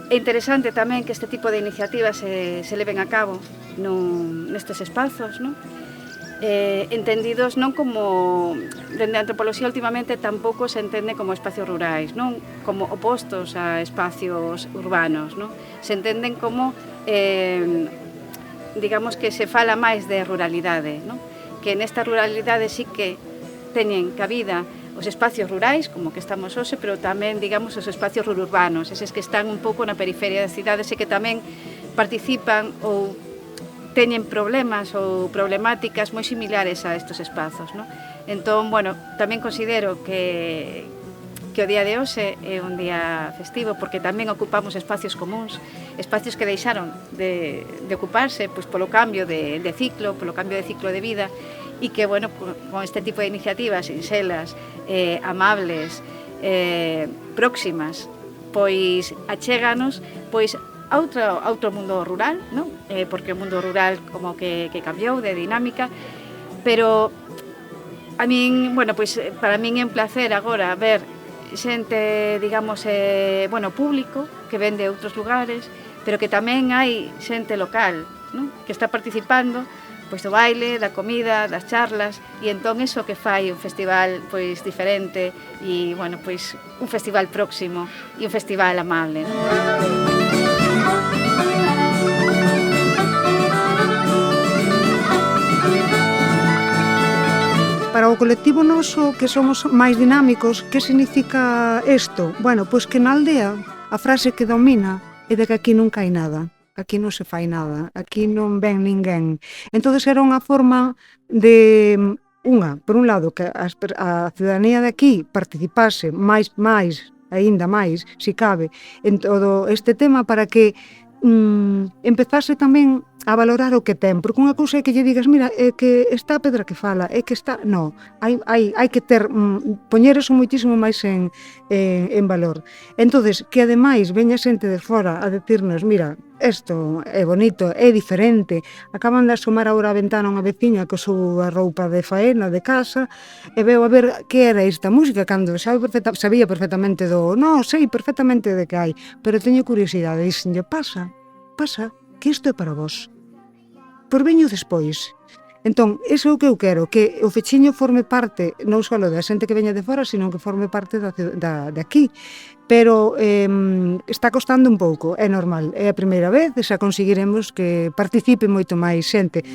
É interesante tamén que este tipo de iniciativas se leven a cabo nestes espazos, non? Entendidos non como, dende a antropoloxía últimamente tampouco se entende como espacios rurais, non como opostos a espacios urbanos, non? Se entenden como, digamos que se fala máis de ruralidade, non? Que nesta ruralidade sí que teñen cabida os espacios rurais, como que estamos hoxe, pero tamén, digamos, os espacios rururbanos, eses que están un pouco na periferia das cidades e que tamén participan ou teñen problemas ou problemáticas moi similares a estes espazos, non? Entón, bueno, tamén considero que o día de hoxe é un día festivo porque tamén ocupamos espacios comuns, espacios que deixaron de ocuparse pois, polo cambio de ciclo, polo cambio de ciclo de vida e que, bueno, con este tipo de iniciativas sinxelas, amables, próximas, pois achéganos pois a outro mundo rural, non? Porque o mundo rural como que cambiou de dinámica, pero a min, bueno, pois para min é un placer agora ver xente, digamos, bueno, público que ven de outros lugares, pero que tamén hai xente local, non? Que está participando pois do baile, da comida, das charlas, e entón iso que fai un festival pois diferente e, bueno, pois un festival próximo e un festival amable, non? Para o colectivo noso, que somos máis dinámicos, que significa isto? Bueno, pois que na aldea a frase que domina é de que aquí nunca hai nada. Aquí non se fai nada, aquí non ven ninguén. Entón era unha forma de, por un lado, que a ciudadanía de aquí participase aínda máis, si cabe, en todo este tema para que empezase tamén a valorar o que ten, porque unha cousa é que lle digas, mira, é que está a pedra que fala, é que está, no, hai que ter, poñer eso moitísimo máis en valor. Entonces, que ademais veña xente de fora a decirnos, mira, isto é bonito, é diferente, acaban de asomar agora a ventana unha veciña que súa roupa de faena de casa e veo a ver que era esta música cando sabía perfectamente non, sei perfectamente de que hai, pero teño curiosidade, dixenlle, pasa, que isto é para vos. Por veño despois. Entón, iso é o que eu quero, que o fechiño forme parte non só da xente que veña de fora, sino que forme parte de aquí. Pero está costando un pouco, é normal, é a primeira vez, e xa conseguiremos que participe moito máis xente.